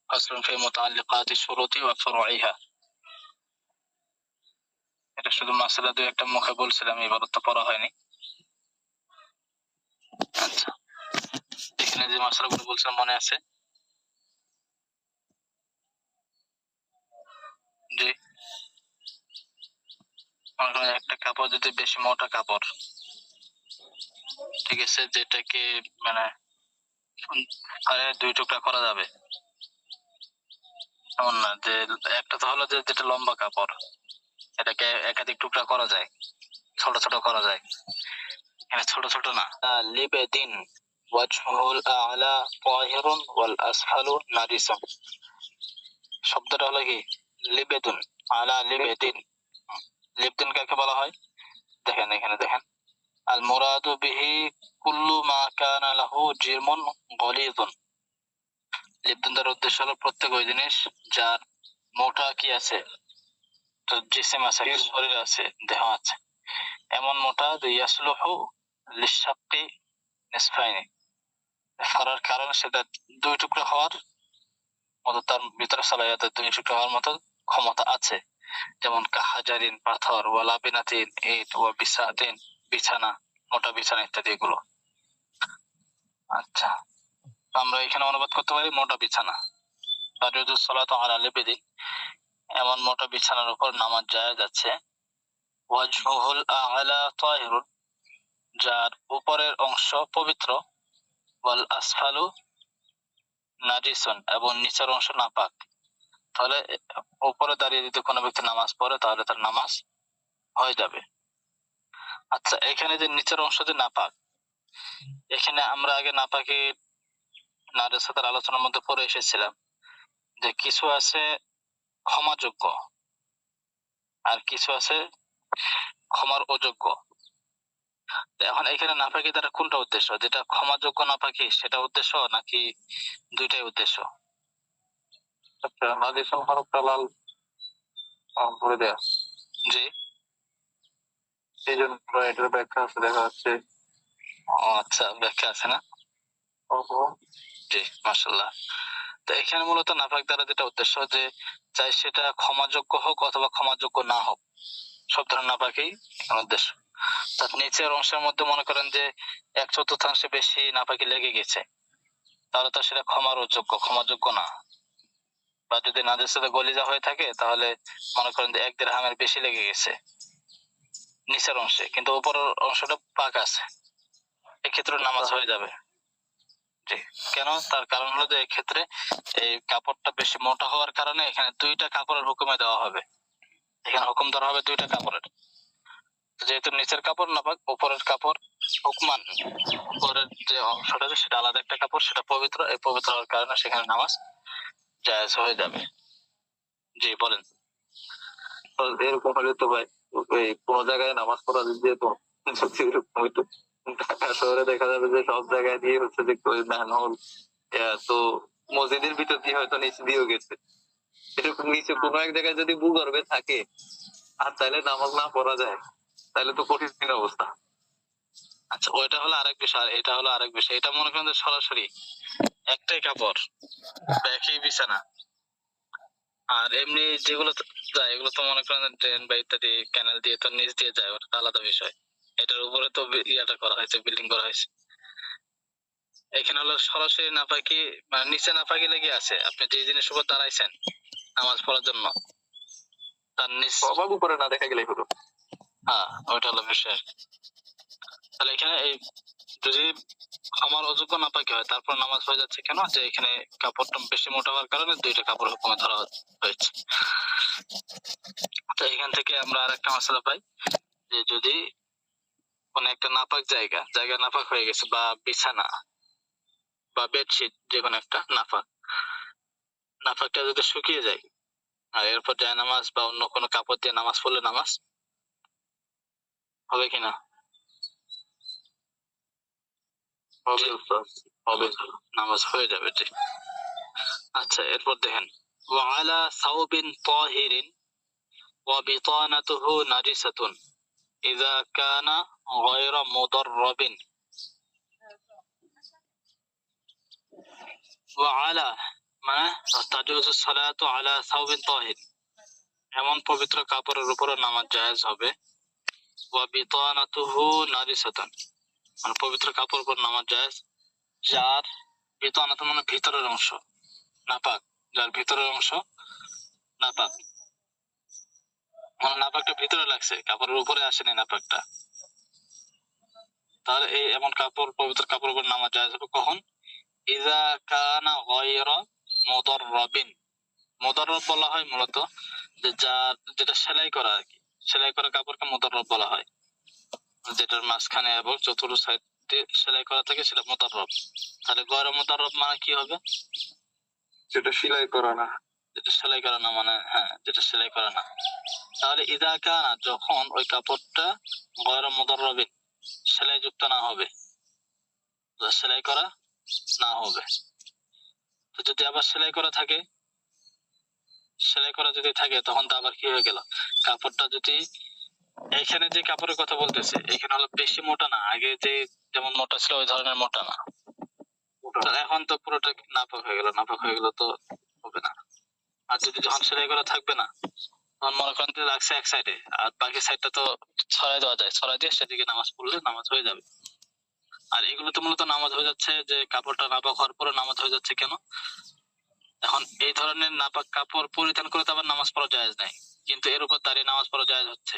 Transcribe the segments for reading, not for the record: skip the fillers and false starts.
ফাসলুন ফি মুতাআল্লিকাতি শুরুতি ওয়া ফুরুইহা। এটা শুধু মাসআলা দুই একটা মুখে বলছিলাম, এবার তো পড়া হয়নি। আচ্ছা, এখানে যে মাসআলাগুলো বলছিলাম মনে আছে? জি, একটা কাপড় যদি বেশি মোটা কাপড়, ঠিক আছে, যেটাকে মানে আরে দুই টুকরা করা যাবে এমন না, যে একটা তো হলো যে যেটা লম্বা কাপড়, এটাকে একাধিক টুকরা করা যায়, ছোট ছোট করা যায়। এখানে ছোট ছোট না। লিবেদিন ওয়াজহুল আ'লা তাহিরুন ওয়াল আসফালু নাজিসুন। শব্দটা হলো কি লিবেদুন, আলা লিবেদিন। লিবেদিন কাকে বলা হয়? দেখেন এখানে দেখেন, আল মুরাদু বিহি কুল্লু মা কানা লাহু জিরমুন গলিযুন। লিবেদিন দ্বারা উদ্দেশ্য হলো প্রত্যেক ওই জিনিস যার মোটা কি আছে, তো জিসিম আছে, শরীর আছে, দেহ আছে, এমন মোটা যে ইয়াসলুহু লিশাক্কি নিসফাইনি, করার কারণে সেটা দুই টুকরা হওয়ার মতো, তার ভিতরে সালাহিয়াত দুই টুকরা হওয়ার মতো ক্ষমতা আছে। যেমন কাহাজারিন পাথর, ওয়া লাবিনাতিন ইট, ওয়া বিসাতিন বিছানা, মোটা বিছানা ইত্যাদি এগুলো। আচ্ছা, আমরা এখানে অনুবাদ করতে পারি মোটা বিছানা। তাজুদুস সালাতু আলা লিবেদিন, এমন মোটা বিছানার উপর নামাজ জায়েজ আছে। ওয়াজহুল আ'লা তাহিরুন, যার উপরের অংশ পবিত্র। ওয়াল আসফালু নাজিসুন, এবং নিচের অংশ নাপাক। তাহলে উপরে দাঁড়িয়ে যদি কোনো ব্যক্তি নামাজ পড়ে তাহলে তার নামাজ হয়ে যাবে। আচ্ছা, এখানে যে নিচের অংশ যে নাপাক, এখানে আমরা আগে নাপাকি নাজাসাতের আলোচনার মধ্যে পড়ে এসেছিলাম যে কিছু আছে ক্ষমাযোগ্য আর কিছু আছে ক্ষমার অযোগ্য। এখন এখানে নাপাকি দ্বারা কোনটা উদ্দেশ্য? যেটা ক্ষমাযোগ্য নাপাকি সেটা উদ্দেশ্য নাকি দুইটাই উদ্দেশ্য? আচ্ছা, নাজিসুন হরফটা লাল করে দেয়া। জি, এই জন্য এটার ব্যাখ্যা আছে, দেখা যাচ্ছে। আচ্ছা, ব্যাখ্যা আছে না? জি, মাশাআল্লাহ। তো এখানে মূলত নাপাক দ্বারা যেটা উদ্দেশ্য, যে চাই সেটা ক্ষমাযোগ্য হোক অথবা ক্ষমাযোগ্য না হোক, সব ধরনের নাপাকি উদ্দেশ্য। তার নিচের অংশের মধ্যে মনে করেন যে 1/4 বেশি নাপাকি লেগে গেছে, তাহলে তো সেটা ক্ষমার অযোগ্য, ক্ষমাযোগ্য না। বা যদি নাজাসাতে গলিজা হয়ে থাকে তাহলে মনে করেন যে 1 দিরহামের বেশি লেগে গেছে নিচের অংশে, কিন্তু উপরের অংশটা পাক আছে, এক্ষেত্রে নামাজ হয়ে যাবে। জি, কেন? তার কারণ হলো যে এক্ষেত্রে এই কাপড়টা বেশি মোটা হওয়ার কারণে এখানে দুইটা কাপড়ের হুকুমে দেওয়া হবে, এখানে হুকুম ধরা হবে দুইটা কাপড়ের। যেহেতু নিচের কাপড় নাপাক, উপরের কাপড় হুকমান, উপরের যে অংশটা আছে সেটা আলাদা একটা কাপড়, সেটা পবিত্র, এই পবিত্র হওয়ার কারণে সেখানে নামাজ জায়েজ হয়ে যাবে। জি, বলেন। এরকম হলে তো ভাই কোন জায়গায় নামাজ পড়া যেত, এরকম হইতো ঢাকা শহরে দেখা যাবে যে সব জায়গায় দিয়ে হচ্ছে যে ম্যানহোল, তো মসজিদের ভিতর দিয়ে হয়তো নিচে দিয়েও গেছে, এরকম নিচে কোনো এক জায়গায় যদি ভূগর্ভে থাকে আর তাহলে নামাজ না পড়া যায় তাহলে তো কঠিন অবস্থা। আচ্ছা, ওইটা হলো আরেক বিষয়, আর এটা হলো আরেক বিষয়। এটা মনে করেন যে সরাসরি একটাই কাপড়, একই বিছানা। আর এমনি যেগুলো যায় এগুলো তো মনে করেন ট্রেন বা ইত্যাদি ক্যানেল দিয়ে তো নিচ দিয়ে যায়, ওটা আলাদা বিষয়। এটার উপরে তো ইয়াটা করা হয়েছে, বিল্ডিং করা হয়েছে। এখানে হলো সরাসরি নাপাকি, মানে নিচে নাপাকি লেগে আছে, আপনি যে জিনিস উপর দাঁড়াইছেন নামাজ পড়ার জন্য, তার নিচ সবার উপরে না দেখা গেলেই হলো। হ্যাঁ, ওইটা হলো বিষয়। তাহলে এখানে এই যদি আমার অযোগ্য নাপাকি হয় তারপর নামাজ হয়ে যাচ্ছে, কেন? যে এখানে কাপড়টা বেশি মোটা হওয়ার কারণে দুইটা কাপড় হুকুমে ধরা হয়েছে। তো এখান থেকে আমরা আরেকটা মাসলা পাই যে যদি কোন একটা নাপাক জায়গা নাপাক হয়ে গেছে, বা বিছানা বা বেডশিট যে কোনো একটা নাপাকটা যদি শুকিয়ে যায় আর এরপর যায় নামাজ বা অন্য কোনো কাপড় দিয়ে নামাজ পড়লে নামাজ হবে কিনা? হবে, নামাজ হয়ে যাবে। ঠিক। আচ্ছা, এরপর দেখেন, ওয়ালা সাউবিন তাহিরিন ওয়া বিতানাতুহু নাজিসাতুন ইযা কানা গায়রা মুদাররাবিন। ওয়ালা, মানে তাজুজু সালাতু আলা সাওবিন তাহির, এমন পবিত্র কাপড়ের উপর নামাজ জায়েজ হবে। ওয়া বিতানাতুহু নাজিসাতান, মানে পবিত্র কাপড়ের উপর নামাজ জায়েজ যার বিতানাতু মানে ভিতরের অংশ নাপাক, যার ভিতরের অংশ নাপাক, মানে নাপাকটা ভিতরে লাগছে, কাপড়ের উপরে আসেনি নাপাকটা, তাহলে এই এমন কাপড় পবিত্র কাপড়ের উপর নামাজ জায়েজ হবে কখন? ইযা কানা গায়রা মুদাররাবিন, মুদাররাব বলা হয় মূলত যে যার যেটা সেলাই করা আর কি, সেলাই করা কাপড়কে মুদাররাব বলা হয়, যেটার মাঝখানে এবং চতুর্থ সাইড দিয়ে সেলাই করা থাকে সেটা মুদাররাব। তাহলে গয়রা মুদাররাব মানে কি হবে? যেটা সেলাই করা না, যেটা সেলাই করা না, মানে হ্যাঁ যেটা সেলাই করা না। তাহলে ইযা কানা যখন ওই কাপড়টা গয়রা মুদাররাবিন সেলাই যুক্ত না হবে, সেলাই করা না হবে। তো যদি আবার সেলাই করা থাকে, সেলাই করা যদি থাকে তখন তো আবার কি হয়ে গেল, কাপড়টা যদি এখানে যে কাপড়ের কথা বলতেছে এখানে হলো বেশি মোটা না, আগে যে যেমন মোটা ছিল ওই ধরনের মোটা না, এখন তো পুরোটা নাপাক হয়ে গেল, নাপাক হয়ে গেল তো হবে না। আর যদি যখন সেলাই করা থাকবে না তখন মনে করেন যে লাগছে এক সাইডে আর বাকি সাইডটা তো ছড়াই দেওয়া যায়, ছড়াই দিয়ে সেদিকে নামাজ পড়লে নামাজ হয়ে যাবে। আর এগুলো তো মূলত নামাজ হয়ে যাচ্ছে যে কাপড়টা নাপাক হওয়ার পরে নামাজ হয়ে যাচ্ছে কেন? এখন এই ধরনের নাপাক কাপড় পরিধান করে তো আবার নামাজ পড়া জায়েজ নাই, কিন্তু এর উপর দাঁড়িয়ে নামাজ পড়া জায়েজ হচ্ছে।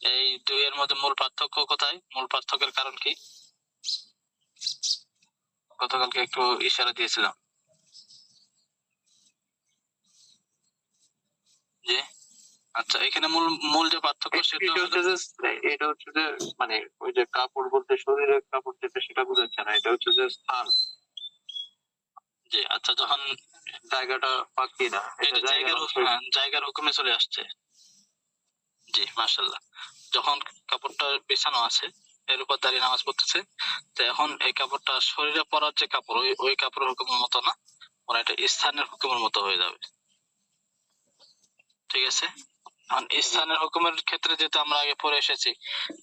এই দুইয়ের মধ্যে মূল পার্থক্য কোথায়? মূল পার্থক্যের কারণ কি? গতকালকে একটু ইশারা দিয়েছিলাম যে আচ্ছা এখানে মূল মূল যে পার্থক্য সেটা এটা হচ্ছে যে মানে ওই যে কাপড় বলতে শরীরের কাপড় যেটা সেটা বোঝাচ্ছে না, এটা হচ্ছে যে স্থান। জি আচ্ছা, যখন জায়গাটা পাকি না, এটা জায়গার জায়গার হুকুমে চলে আসছে। জি মাশাআল্লাহ, যখন কাপড়টা বিছানো আছে এর উপর দাঁড়িয়ে নামাজ পড়তেছে, তো এখন এই কাপড়টা শরীরে পরার যে কাপড় ওই কাপড়ের হুকুমের মতো না, মানে এটা স্থানের হুকুমের মতো হয়ে যাবে। ঠিক আছে, এখন স্থানের হুকুমের ক্ষেত্রে যেটা আমরা আগে পড়ে এসেছি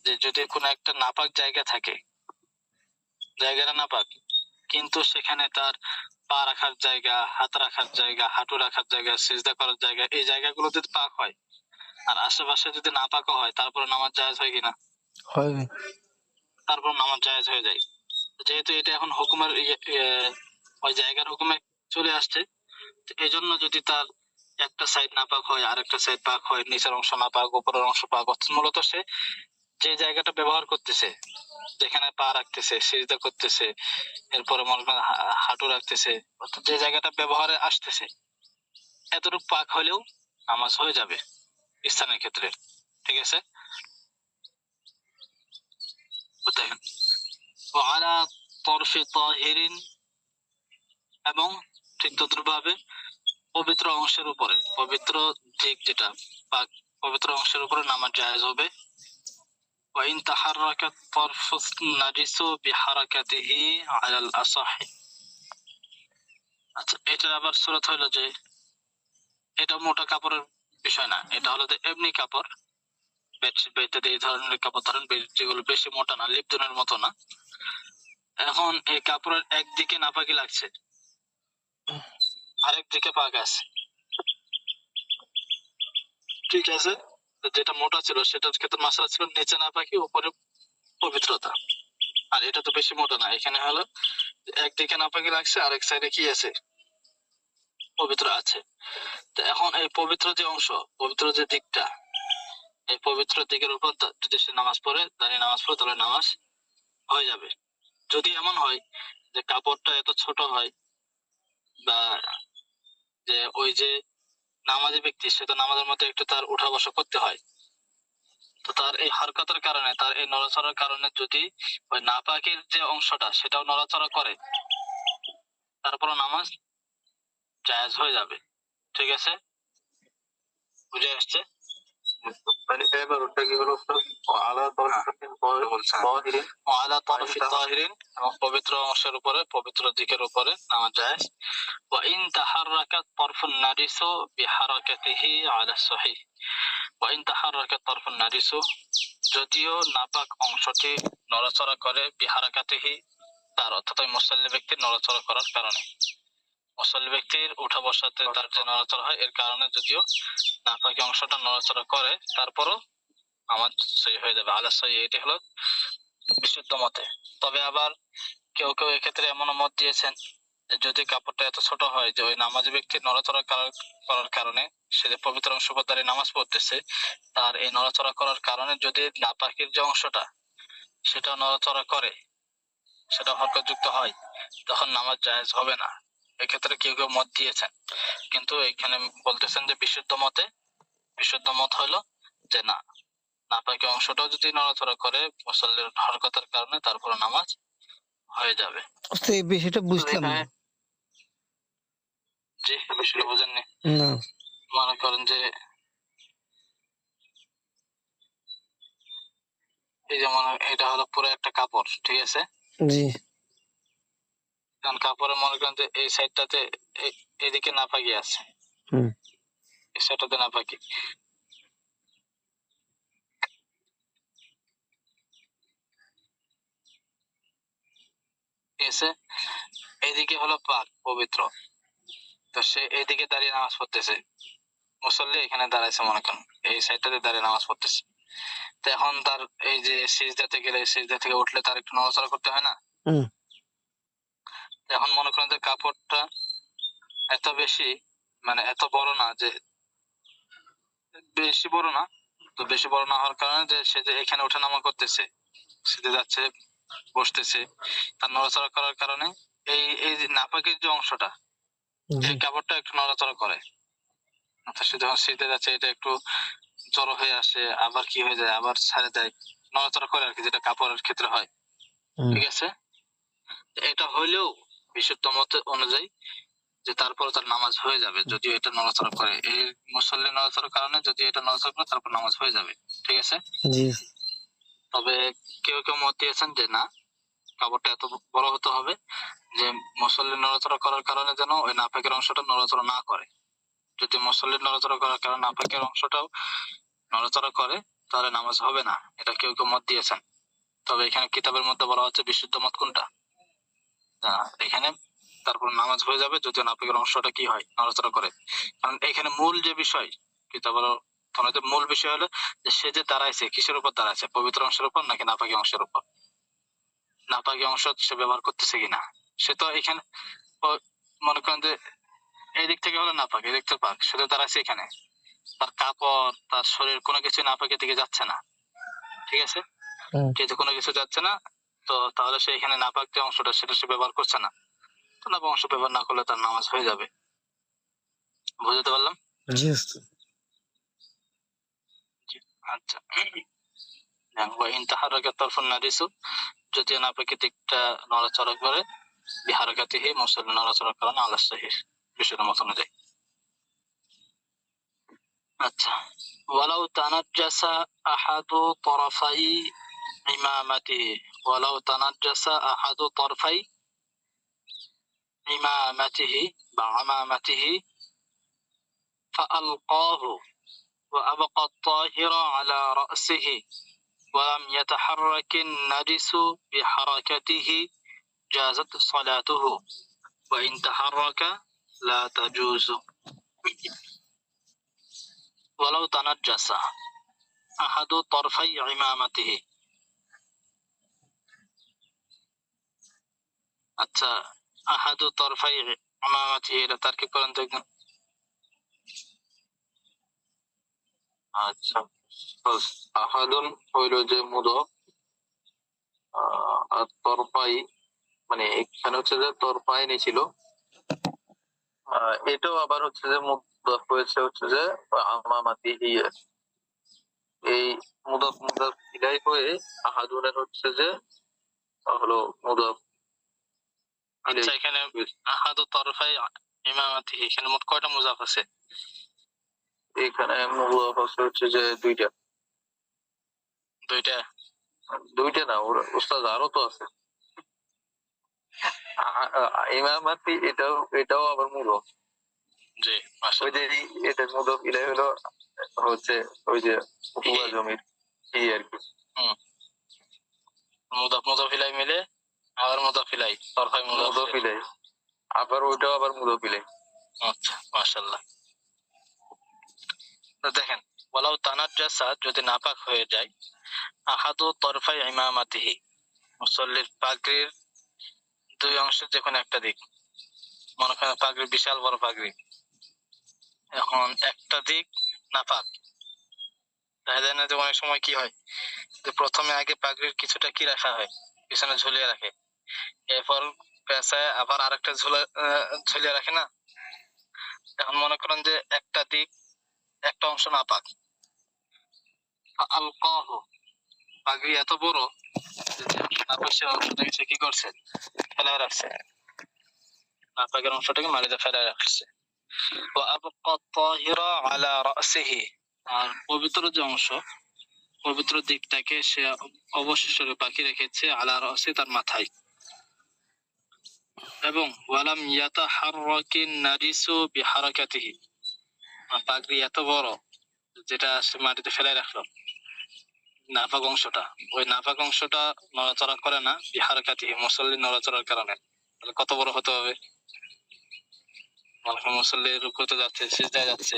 যে যদি কোনো একটা নাপাক জায়গা থাকে, জায়গাটা নাপাক কিন্তু সেখানে তার পা রাখার জায়গা, হাত রাখার জায়গা, হাঁটু রাখার জায়গা, সিজদা করার জায়গা, এই জায়গাগুলো যদি পাক হয় আর আশেপাশে যদি না পাকা হয় তারপরে নামাজ জায়েজ হয় কিনা? হয়। তারপর নামাজ জায়েজ হয়ে যায়। যেহেতু এটা এখন হুকুমের ওই জায়গার হুকুমে চলে আসছে, এই জন্য যদি তার একটা সাইড না পাক হয় আর একটা সাইড পাক হয়, নিচের অংশ না পাক উপরের অংশ পাক, মূলত সে যে জায়গাটা ব্যবহার করতেছে, যেখানে পা রাখতেছে, সিজদা করতেছে, এরপরে মনে করেন হাঁটু রাখতেছে, অর্থাৎ যে জায়গাটা ব্যবহারে আসতেছে এতটুকু পাক হলেও নামাজ হয়ে যাবে স্থানের ক্ষেত্রে। ঠিক আছে, দেখেন ওয়ালা তরফি তাহিরিন, এবং ঠিক তদ্রুপভাবে পবিত্র অংশের উপরে, পবিত্র দিক যেটা পাক, পবিত্র অংশের উপরে নামাজ জায়েজ হবে। وإن تحرك الطرف النجس بحركته على الأصح। আচ্ছা এটার আবার সুরত হইলো যে এটা মোটা কাপড়ের বিষয় না, এটা হলো যে এমনি কাপড়, বেডশিট বা ইত্যাদি এই ধরনের কাপড়, ধরেন যেগুলো বেশি মোটা না, লিপটনের মতো না। এখন এই কাপড়ের একদিকে নাপাকি লাগছে আরেক দিকে পাক আছে, ঠিক আছে, যেটা মোটা ছিল সেটার ক্ষেত্রে মাসলা ছিল নিচে নাপাকি উপরে পবিত্রতা, আর এটা তো বেশি মোটা না, এখানে হলো একদিকে নাপাকি লাগছে আরেক সাইডে কি আছে? পবিত্র আছে। তো এখন এই পবিত্র যে অংশ, পবিত্র যে দিকটা, এই পবিত্র দিকের উপর যদি সে নামাজ পড়ে, দাঁড়িয়ে নামাজ পড়ে, তাহলে নামাজ হয়ে যাবে। যদি এমন হয় যে কাপড়টা এত ছোট হয় বা যে ওই যে নামাজি ব্যক্তি সে তো নামাজের মধ্যে একটু তার উঠা বসা করতে হয়, তো তার এই হরকতের কারণে, তার এই নড়াচড়ার কারণে যদি ওই নাপাকের যে অংশটা সেটাও নড়াচড়া করে তারপরে নামাজ জায়েজ হয়ে যাবে। ঠিক আছে, বুঝে আসছে? মানে এবার ওটা কি হলো আলা তাহিরিন, আলা তারফি তাহিরিন, এবং পবিত্র অংশের উপরে, পবিত্র দিকের উপরে নামাজ জায়েজ। ওয়া ইন তাহাররাকাত তারফুন নাজিসু বিহারাকাতিহি আলা সহিহ, ওয়া ইন তাহাররাকাত তারফুন নাজিসু, যদিও নাপাক অংশটি নড়াচড়া করে, বিহারাকাতিহি তার অর্থাৎ ওই মুসাল্লি ব্যক্তির নড়াচড়া করার কারণে, মুসল্লি ব্যক্তির উঠা বসাতে তার যে নড়াচড়া হয় এর কারণে যদিও নাপাকি অংশটা নড়াচড়া করে তারপরও নামাজ সহি হয়ে যাবে। আলা সহি, এটি হলো বিশুদ্ধ মতে। তবে আবার কেউ কেউ এক্ষেত্রে এমন মত দিয়েছেন যে যদি কাপড়টা এত ছোট হয় যে ওই নামাজি ব্যক্তির নড়াচড়া করার কারণে, সে যে পবিত্র অংশ উপর দাঁড়িয়ে নামাজ পড়তেছে, তার এই নড়াচড়া করার কারণে যদি নাপাকির যে অংশটা সেটা নড়াচড়া করে, সেটা হরকতযুক্ত হয়, তখন নামাজ জায়েজ হবে না। এক্ষেত্রে কেউ কেউ মত দিয়েছেন, কিন্তু এখানে বলতেছেন যে বিশুদ্ধ মত হলো যে না, নাপাকি অংশটাও যদি নড়াচড়া করে মুসল্লির হরকতের কারণে, তারপরে নামাজ হয়ে যাবে। এই বিষয়টা বুঝলাম না। জি, বিষয়টা বুঝেননি? না। মনে করেন যে এই যেমন এটা হলো পুরো একটা কাপড়, ঠিক আছে? জি। কারণ কাপড়ে মনে করেন যে এই সাইডটাতে এদিকে নাপাকি আছে, এই সাইডটাতে নাপাকি, ঠিক আছে? এইদিকে হলো পাক পবিত্র, তো সে এইদিকে দাঁড়িয়ে নামাজ পড়তেছে, মুসল্লি এখানে দাঁড়াইছে, মনে করেন এই সাইডটাতে দাঁড়িয়ে নামাজ পড়তেছে। তো এখন তার এই যে সিজদাতে গেলে, সিজদা থেকে উঠলে তার একটু নড়াচড়া করতে হয় না? এখন মনে করেন যে কাপড়টা এত বেশি, মানে এত বড় না, যে বেশি বড় না, তো বেশি বড় না হওয়ার কারণে যে সে যে এখানে ওঠা নামা করতেছে, সিধে যাচ্ছে, বসতেছে, তার নড়াচড়া করার কারণে এই এই যে নাপাকের যে অংশটা, এই কাপড়টা একটু নড়াচড়া করে। সে যখন সিধে যাচ্ছে এটা একটু জড়ো হয়ে আসে, আবার কি হয়ে যায়, আবার ছাড়ে যায়, নড়াচড়া করে আর কি, যেটা কাপড়ের ক্ষেত্রে হয়, ঠিক আছে? এটা হইলেও বিশুদ্ধ মত অনুযায়ী যে তারপরে তার নামাজ হয়ে যাবে, যদিও এটা নড়াচড়া করে, এই মুসল্লি নড়াচড়ার কারণে যদি এটা নড়াচড়া করে তারপর নামাজ হয়ে যাবে, ঠিক আছে? তবে কেউ কেউ মত দিয়েছেন যে না, কাপড়টা এত বড় হতে হবে যে মুসল্লি নড়াচড়া করার কারণে যেন ওই নাপাকের অংশটা নড়াচড়া না করে। যদি মুসল্লি নড়াচড়া করার কারণে নাপাকের অংশটাও নড়াচড়া করে, তাহলে নামাজ হবে না, এটা কেউ কেউ মত দিয়েছেন। তবে এখানে কিতাবের মধ্যে বলা হচ্ছে বিশুদ্ধ মত কোনটা, এখানে তারপর নামাজ হয়ে যাবে যদিও নাপাকের অংশটা কি হয়, নড়াচড়া করে। কারণ এখানে মূল যে বিষয়, কিতাবের মূল বিষয় হলো যে সে যে দাঁড়াইছে কিসের উপর দাঁড়াইছে, পবিত্র অংশের উপর নাকি নাপাকি অংশের উপর, নাপাকি অংশ সে ব্যবহার করতেছে কিনা। সে তো এখানে মনে করেন যে এই দিক থেকে হলো নাপাক, এই দিক থেকে পাক, সে তো দাঁড়াইছে এখানে, তার কাপড়, তার শরীর কোনো কিছু নাপাকের দিকে যাচ্ছে না, ঠিক আছে? যেহেতু কোনো কিছু যাচ্ছে না, তো তাহলে সে এখানে নাপাক যে অংশটা সেটা সে ব্যবহার করছে না, তো নাপাক অংশ ব্যবহার না করলে তার নামাজ হয়ে যাবে। বুঝতে পারলাম? আচ্ছা, যদি নাপাকি দিকটা নড়াচড়া করে, বিহারাকাতিহি মুসল্লি নড়াচড়া করেন আলা সহিহ, বিষয়ের মত অনুযায়ী। আচ্ছা, ওয়ালাউ তানাজ্জাসা আহাদু তরফাই ইমামাতিহি, ওয়ালাউ তানাজ্জাসা আহাদু তরফাই ইমামাতিহি বা আমামাতিহি فألقاه وأبقى الطاهر على رأسه ولم يتحرك النجس بحركته جازت صلاته وإن تحرك لا تجوز ولو تنجس أحد طرفي عمامته। আচ্ছা, আহাদু তরফাই ইমামাতিহি এটা তারকিব করেন তো একদম। আচ্ছা, আহাদুন হইল যে মুদফ, আর তরফাই মানে এখানে হচ্ছে যে তরফাইনি ছিল, এটাও আবার হচ্ছে যে মুদফ হয়েছে হচ্ছে যে আমামাতিহি, এই মুদফ মুদফ ইলাই হয়ে আহাদুনের হচ্ছে যে হলো মুদফ। আচ্ছা, এখানে আহাদু তরফাই ইমামাতিহি, এখানে মোট কয়টা মুজাফ আছে? এখানে মুজাফ আছে হচ্ছে যে দুইটা। দুইটা না, ওর উস্তাদ আরো তো আছে। ইমামাতি এটাও আবার মুজাফ। জি, ওই যে এটা মুজাফ ইলাই হলো হচ্ছে ওই যে উপবা জমির এই আর কি। মুজাফ ইলাই মিলে আবার মুজাফ ইলাই, তরফাই মুজাফ ইলাই, আবার ওইটাও আবার মুদাফিলে। আচ্ছা, মাশাআল্লাহ। তো দেখেন, ওয়ালাউ তানাজ্জাসা, যদি নাপাক হয়ে যায়, আহাদু তরফাই ইমামাতিহি, মুসল্লির পাগড়ির দুই অংশের যে কোনো একটা দিক, মনে করেন পাগড়ি বিশাল বড় পাগড়ি, এখন একটা দিক নাপাক, দেখা যায় না যে অনেক সময় কি হয় যে প্রথমে আগে পাগড়ির কিছুটা কি রাখা হয়, পিছনে ঝুলিয়ে রাখে, এরপর পেঁচায় আবার আরেকটা ঝুলিয়ে রাখে না। এখন মনে করেন যে একটা দিক, একটা অংশ নাপাক, আলকাহু, পাগড়ি এত বড় যে নাপাক সে অংশটাকে সে কি করছে, ফেলায় রাখছে, নাপাকের অংশটাকে মাটিতে ফেলায় রাখছে। ওয়া আবকা তাহিরা আলা রাসিহি, আর পবিত্র যে অংশ, পবিত্র দিকটাকে সে অবশেষে বাকি রেখেছে আলা রাসি, তার মাথায়। এবং ওয়ালাম ইয়াতাহাররাকিন নাজিসু বিহারাকাতিহি, পাগড়ি এত বড় যেটা সে মাটিতে ফেলে রাখলো, নাপাক অংশটা, ওই নাপাক অংশটা নড়াচড়া করে না বিহারাকাতিহি, মুসল্লি নড়াচড়ার কারণে। তাহলে কত বড় হতে হবে, মানে মুসল্লি রুকুতে যাচ্ছে, সিজদায় যাচ্ছে,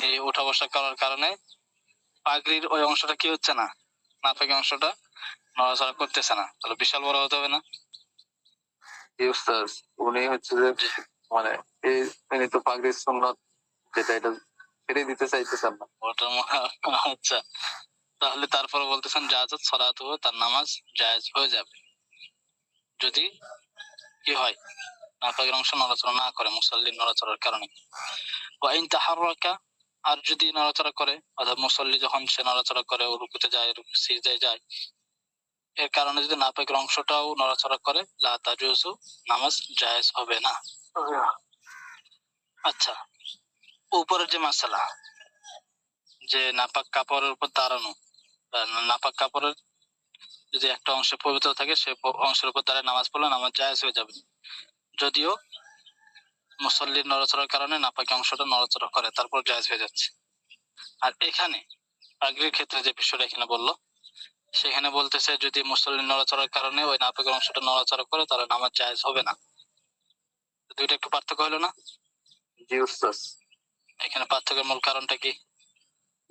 এই ওঠা বসা করার কারণে পাগড়ির ওই অংশটা কি হচ্ছে না, নাপাক অংশটা নড়াচড়া করতেছে না, তাহলে বিশাল বড় হতে হবে না? জি উস্তাদ, উনি হচ্ছে যে মানে ইনি তো পাগড়ির সুন্নাত যেটা, এটা ছেড়ে দিতে চাইতেছেন না। ওটা আচ্ছা, তাহলে তারপরে বলতেছেন জায়েজ সালাতু, তার নামাজ জায়েজ হয়ে যাবে যদি কি হয়, নাপাকের অংশ নড়াচড়া না করে মুসল্লির নড়াচড়ার কারণে। ওয়া ইন তাহাররাকা, আর যদি নড়াচড়া করে, অর্থাৎ মুসল্লি যখন সে নড়াচড়া করে, রুকুতে যায়, সিজদায় যায়, এর কারণে যদি নাপাকের অংশটাও নড়াচড়া করে, লা তাজুজু, নামাজ জায়েজ হবে না। আচ্ছা, উপরের যে মাসালা, যে নাপাক কাপড়ের উপর দাঁড়ানো, নাপাক কাপড়ের যদি একটা অংশ পবিত্র থাকে, সে অংশের উপর দাঁড়ায় নামাজ পড়লে নামাজ জায়েজ হয়ে যাবে, যদিও মুসল্লির নড়াচড়ার কারণে নাপাকি অংশটা নড়াচড়া করে, তারপর জায়েজ হয়ে যাচ্ছে। আর এখানে পাগড়ির ক্ষেত্রে যে বিষয়টা এখানে বললো, সেখানে বলতেছে যদি মুসল্লির নড়াচড়ার কারণে ওই নাপাকের অংশটা নড়াচড়া করে, তাহলে নামাজ জায়েজ হবে না। দুইটা একটু পার্থক্য হলো না? জি উস্তাদ, এখানে পার্থক্যের মূল কারণটা কি?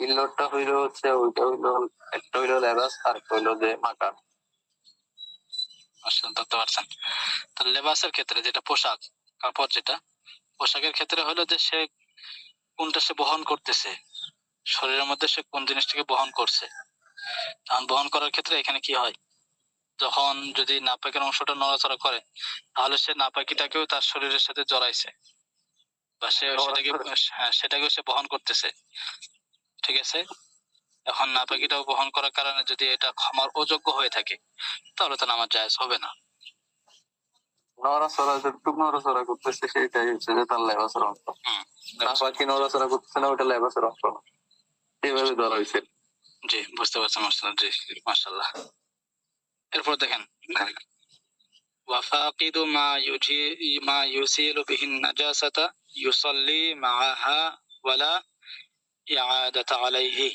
ইল্লতটা হইলো হচ্ছে ওইটা হইলো, একটা হইলো লেবাস আর একটা হইলো যে মাকান। আসলে ধরতে পারছেন। তো লেবাসের ক্ষেত্রে, যেটা পোশাক, কাপড় যেটা, পোশাকের ক্ষেত্রে হলো যে সে কোনটা সে বহন করতেছে, শরীরের মধ্যে সে কোন জিনিসটাকে বহন করছে। তখন বহন করার ক্ষেত্রে এখানে কি হয়, যখন যদি নাপাকের অংশটা নড়াচড়া করে, তাহলে সে নাপাকিটাকেও তার শরীরের সাথে জড়াইছে, বা সে সেটাকে, হ্যাঁ, সেটাকেও সে বহন করতেছে, ঠিক আছে। এখন নাপাকিটাও বহন করার কারণে যদি এটা ক্ষমার অযোগ্য হয়ে থাকে, তাহলে তো নামাজ জায়েজ হবে না। নড়াচড়া যতটুকু নড়াচড়া করতেছে সেটাই হচ্ছে যে তার লেবাসের অংশ, নাপাকি নড়াচড়া করতেছে না, ওটা লেবাসের অংশ না, এইভাবে ধরা হয়েছে। জি, বুঝতে পারছেন মাশাআল্লাহ। জি, মাশাআল্লাহ। এরপর দেখেন, ওয়াফাকিদু মা ইউসিলু বিহিন নাজাসাতা ইউসাল্লি মাআহা ওয়ালা ইআদাতা আলাইহি।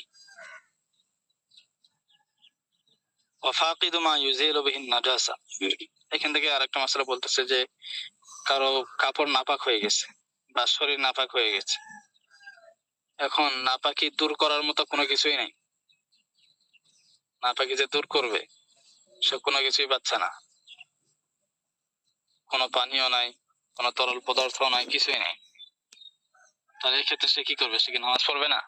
ওয়াফাকিদু মা ইউজিলু বিহিন নাজাসা, এখান থেকে আরেকটা মাসলা বলতেছে যে কারো কাপড় নাপাক হয়ে গেছে বা শরীর নাপাক হয়ে গেছে, এখন নাপাকি দূর করার মতো কোনো কিছুই নাই, নাপাকি যে দূর করবে সে কোনো কিছুই পাচ্ছে না, কোনো পানীয় নাই, কোনো তরল পদার্থ নাই, কিছুই নেই। তাহলে এই ক্ষেত্রে সে কি করবে, সে কি নামাজ পড়বে না?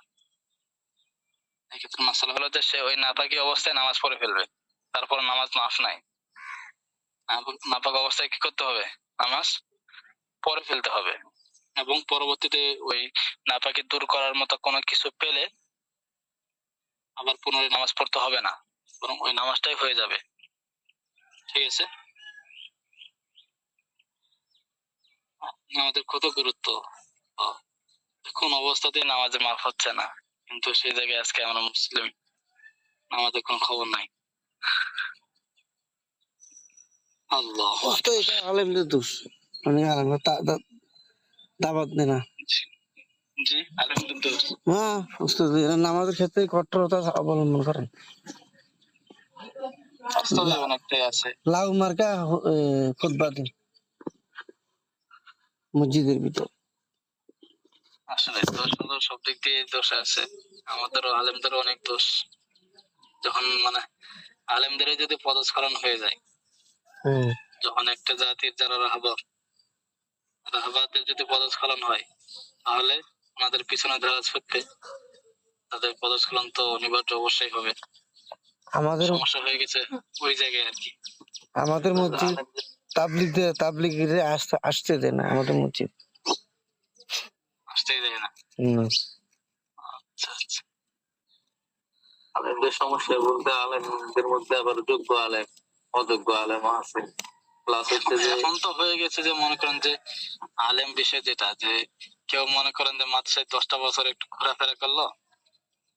এই ক্ষেত্রে মাসালা হলো যে সে ওই নাপাকি অবস্থায় নামাজ পড়ে ফেলবে, তারপর নামাজ মাফ নাই। নাপাক অবস্থায় কি করতে হবে, নামাজ পড়ে ফেলতে হবে, এবং পরবর্তীতে ওই নাপাকি দূর করার মতো কোনো কিছু পেলে আবার পুনরায় নামাজ পড়তে হবে না, বরং ওই নামাজটাই হয়ে যাবে, ঠিক আছে। আমাদের কত গুরুত্ব, কোন অবস্থাতেই নামাজে মাফ হচ্ছে না, কিন্তু সেই জায়গায় আজকে আমরা মুসলিম, আমাদের কোনো খবর নাই। আল্লাহ, তো এটা আলেমদের দোষ, মানে আলেমরা দাবাত দেয় না। জি, আলহামদুলিল্লাহ। হ্যাঁ উস্তাদ, এরা নামাজের ক্ষেত্রে কঠোরতা অবলম্বন করেন। বাস্তবে অনেকটাই আছে। লাউ মার্কা খুতবা দেন। মসজিদের ভিতর। আসলে দোষ হলো সব দিক দিয়ে দোষ আছে, আমাদেরও আলেমদেরও অনেক দোষ। যখন মানে আলেমদের যদি পদস্খলন হয়ে যায়, হম যখন একটা জাতির যারা রাহাবাদের যদি পদস্খলন হয়, তাহলে ওনাদের পিছনে যারা ছুটবে তাদের পদস্খলন তো অনিবার্য অবশ্যই হবে। আমাদের সমস্যা হয়ে গেছে ওই জায়গায় আর কি। আমাদের মসজিদ তাবলিগীরা আসতে দেয় না আমাদের মসজিদ। আসতেই দেয় না। হম আচ্ছা আচ্ছা। আলেমদের সমস্যা বলতে আলেমদের মধ্যে আবার যোগ্য আলেম অযোগ্য আলেম আছে। প্লাস হচ্ছে যে এখন তো হয়ে গেছে যে মনে করেন যে আলেম বিষয় যেটা, যে কেউ মনে করেন যে মাদ্রাসায় 10টা বছর একটু ঘোরাফেরা করলো,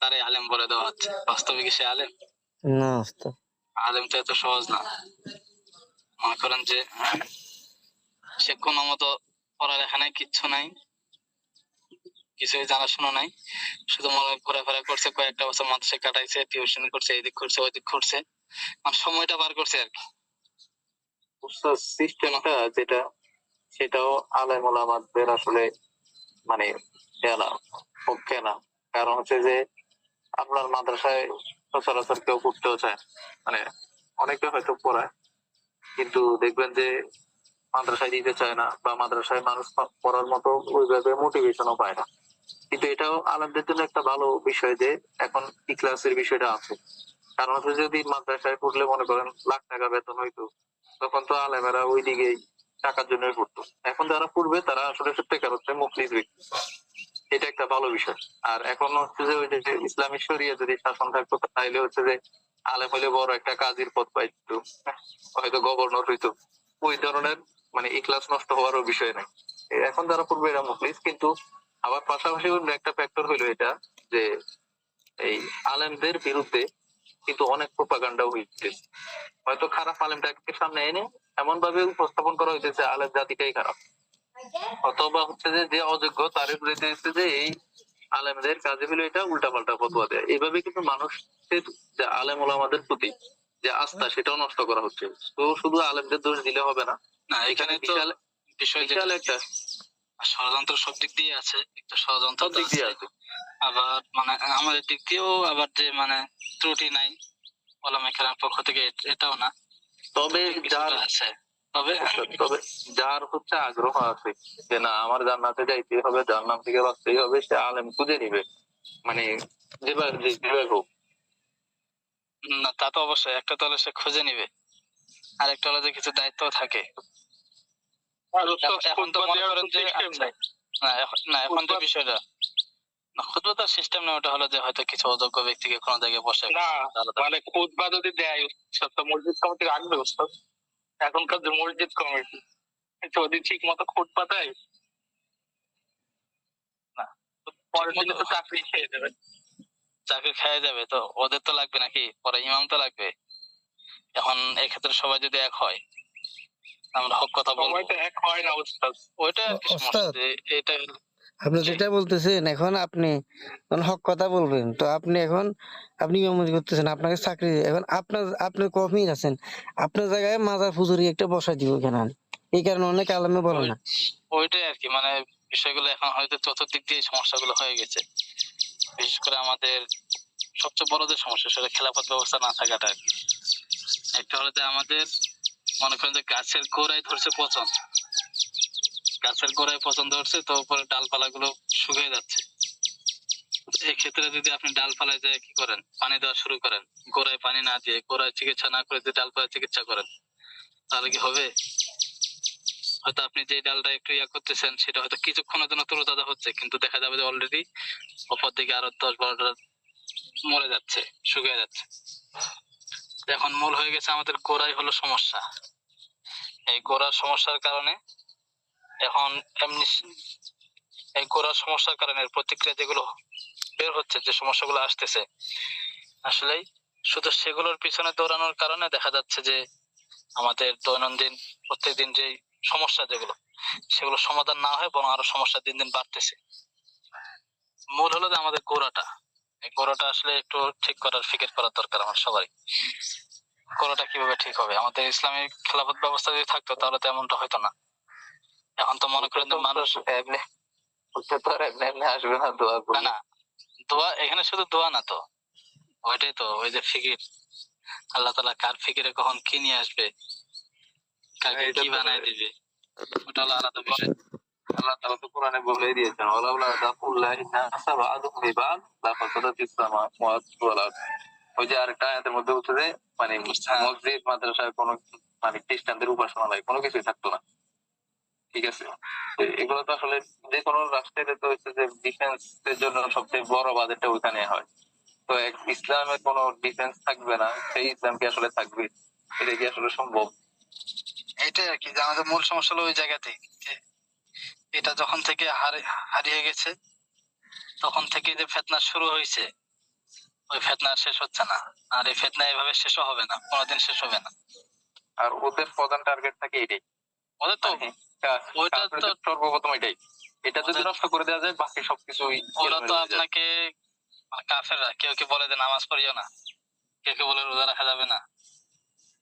তারে আলেম বলে দেওয়া হচ্ছে। বাস্তবে কি সে আলেম? না ওস্তাদ, আলেম তো এত সহজ না। মনে করেন যে সে কোনো মতো পড়ালেখা নাই, কিচ্ছু নাই, কিছুই জানাশোনা নাই, শুধু মনে ঘোরাফেরা করছে, কয়েকটা বছর মাদ্রাসায় কাটাইছে, টিউশন করছে, এদিক করছে ওইদিক করছে, মানে সময়টা পার করছে আর কি। সিস্টেমটা যেটা সেটাও আলেম ওলামাদের আসলে মানে পক্ষে না। কারণ হচ্ছে যে আপনার মাদ্রাসায় সচরাচর কেউ পড়তেও চায়, মানে অনেকে হয়তো পড়ায় কিন্তু দেখবেন যে মাদ্রাসায় দিতে চায় না, বা মাদ্রাসায় মানুষ পড়ার মতো ওইভাবে মোটিভেশনও পায় না। কিন্তু এটাও আলেমদের জন্য একটা ভালো বিষয় যে এখন ক্লাসের বিষয়টা আছে। কারণ হচ্ছে যদি মাদ্রাসায় পড়লে মনে করেন লাখ টাকা বেতন হইতো, তখন তো আলেমেরা ওই দিকেই টাকার জন্যই পড়তো। এখন যারা পড়বে তারা আসলে সত্যিকার হচ্ছে মুফলিস ব্যক্তি, এটা একটা ভালো বিষয়। আর এখন হচ্ছে যে ওই যে ইসলামী শরিয়া যদি শাসন থাকতো তাইলে হচ্ছে যে আলেম হইলে বড় একটা কাজীর পদ পাইতো, হয়তো গভর্নর হইতো, ওই ধরনের মানে ইখলাস নষ্ট হওয়ারও বিষয় নাই। এখন যারা পড়বে এরা মুফলিস। কিন্তু আবার পাশাপাশি অন্য একটা ফ্যাক্টর হইলো এটা যে এই আলেমদের বিরুদ্ধে কিন্তু অনেক প্রোপাগান্ডা হইতেছে। হয়তো খারাপ আলেমটাকে সামনে এনে এমন ভাবে উপস্থাপন করা হইতেছে আলেম জাতিটাই খারাপ, অথবা হচ্ছে যে যে অযোগ্য তার বিরুদ্ধে হচ্ছে যে এই আলেমদের কাজে হলো এটা উল্টাপাল্টা ফতোয়া দেয়। এইভাবে কিন্তু মানুষের যে আলেম ওলামাদের প্রতি যে আস্থা সেটাও নষ্ট করা হচ্ছে। তো শুধু আলেমদের দোষ দিলে হবে না, না, এখানে তো বিশাল বিষয় বিশাল যেটা একটা ষড়যন্ত্র সব দিক দিয়ে আছে, একটা ষড়যন্ত্র সব তো দিক দিয়ে আছে, আছে। আবার মানে আমাদের দিক দিয়েও আবার যে মানে ত্রুটি নাই ওলামা কেরামের পক্ষ থেকে, এটাও না, তবে ত্রুটি যার কিছুটা আছে। তবে তবে যার হচ্ছে আগ্রহ আছে যে না আমার জান্নাতে যাইতেই হবে, জান্নাত থেকে বাঁচতেই হবে, সে আলেম খুঁজে নিবে, মানে যেভাবে হোক। না, তা তো অবশ্যই, একটা তো হলে সে খুঁজে নিবে, আর একটা হলো যে কিছু দায়িত্ব থাকে। এখন তো মনে করেন যে আচ্ছা, না এখন যে বিষয়টা খুতবা তো সিস্টেম নেই, ওটা হলো যে হয়তো কিছু অযোগ্য ব্যক্তিকে কোনো জায়গায় বসে না মানে খুতবা যদি দেয় উস্তাদ, তো মসজিদ কমিটি রাখবে উস্তাদ। এখনকার যে মসজিদ কমিটি যদি ঠিক মতো খুতবা দেয়, না, পরের দিনে ঠিকমতো তো চাকরি খেয়ে দেবে। চাকরি খেয়ে যাবে, তো ওদের তো লাগবে নাকি, পরে ইমাম তো লাগবে। এখন এক্ষেত্রে সবাই যদি এক হয়, আমরা হক কথা বলবো, সবাই তো এক হয় না উস্তাদ। ওইটা আর কি সমস্যা, ওস্তাদ যে এটা আপনি জি। যেটা বলতেছেন, এখন আপনি যখন হক কথা বলবেন, তো আপনি ইমামতি করতেছেন, আপনাকে চাকরি এখন আপনার কর্মী আছেন, আপনার জায়গায় মাজার ফুজুরি একটা বসাই দিব কেন? এই কারণে অনেক আলেমে বলে না। ওইটাই আর কি, মানে বিষয়গুলো এখন হয়তো চতুর্দিক দিয়ে সমস্যাগুলো হয়ে গেছে। বিশেষ করে আমাদের সবচেয়ে বড় যে সমস্যা সেটা খেলাফত ব্যবস্থা না থাকাটা আর কি। একটা হলো যে আমাদের মনে করেন যে গাছের গোড়ায় ধরছে পচন, গাছের গোড়ায় পচন ধরছে, তো উপরে ডালপালা গুলো শুকিয়ে যাচ্ছে। এই ক্ষেত্রে যদি আপনি ডালপালায় যায় কি করেন, পানি দেওয়া শুরু করেন, গোড়ায় পানি না দিয়ে, গোড়ায় চিকিৎসা না করে যদি ডালপালায় চিকিৎসা করেন, তাহলে কি হবে? হয়তো আপনি যে ডালটা একটু ইয়া করতেছেন সেটা হয়তো কিছুক্ষণের জন্য তরতাজা হচ্ছে, কিন্তু দেখা যাবে যে অলরেডি অপর দিকে আরো 10-12টা মরে যাচ্ছে, শুকিয়ে যাচ্ছে। এখন মূল হয়ে গেছে আমাদের গোড়াই হলো সমস্যা। এই গোড়ার সমস্যার কারণে এখন এমনি এই গোড়ার সমস্যার কারণে প্রতিক্রিয়া যেগুলো বের হচ্ছে, যে সমস্যাগুলো আসতেছে, আসলে শুধু সেগুলোর পিছনে দৌড়ানোর কারণে দেখা যাচ্ছে যে আমাদের দৈনন্দিন প্রত্যেকদিন যে সমস্যা যেগুলো, সেগুলো সমাধান না হয় বরং আরো সমস্যা দিন দিন বাড়তেছে। মূল হলো যে আমাদের গোড়াটা, এই গোড়াটা আসলে একটু ঠিক করার ফিকির করার দরকার আমার সবারই। গোড়াটা কিভাবে ঠিক হবে? আমাদের ইসলামিক খেলাফত ব্যবস্থা যদি থাকতো তাহলে তো এমনটা হতো না। এখন তো মনে করেন যে মানুষ এমনি উঠতে তো আর এমনি এমনি আসবে না দোয়া না করলে। না দোয়া এখানে শুধু দোয়া না তো, ওইটাই তো ওই যে ফিকির, আল্লাহ তাআলা কার ফিকিরে কখন কি নিয়ে আসবে, কাকে এটা কি তো বানায় দিবে, ওটা হলো আলাদা বিষয়। আল্লাহ তাআলা তো কোরআনে বলেই দিয়েছেন, ওয়ালাউলা দাফুল্লাহি নাসা বা'দুহুম বিবা'দ লাফাসাদাতিস সামাওয়াতু ওয়াল আরদ। ওই যে আরেকটা আয়াতের মধ্যে হচ্ছে যে মানে হ্যাঁ। মসজিদ মাদ্রাসায় কোনো মানে খ্রিস্টানদের উপাসনালয় কোনো কিছুই থাকতো না। ঠিক আছে, তো এগুলো তো আসলে যে কোনো রাষ্ট্রের তো হচ্ছে যে ডিফেন্স এর জন্য সবচেয়ে বড় বাজেটটা ওইখানে হয়। তো এক ইসলামের কোনো ডিফেন্স থাকবে না, সেই ইসলাম কি আসলে থাকবে? এটা কি আসলে সম্ভব? এটাই আর কি যে আমাদের মূল সমস্যা হলো ওই জায়গাতেই, যে এটা যখন থেকে হারিয়ে গেছে তখন থেকে যে ফিতনা শুরু হয়েছে, ওই ফিতনা আর শেষ হচ্ছে না। আর এই ফিতনা এভাবে শেষও হবে না, কোনোদিন শেষ হবে না। আর ওদের প্রধান টার্গেট থাকে এটাই, ওদের তো মানে ওইটা তো কাফেরদের সর্বপ্রথম এটাই, এটা যদি ওদের- নষ্ট করে দেওয়া যায় বাকি সবকিছুই ওরা তো এলোমেলো হয়ে যায়। আপনাকে কাফেররা কেউ কেউ বলে যে নামাজ পড়িও না, কেউ কেউ বলে রোজা রাখা যাবে না,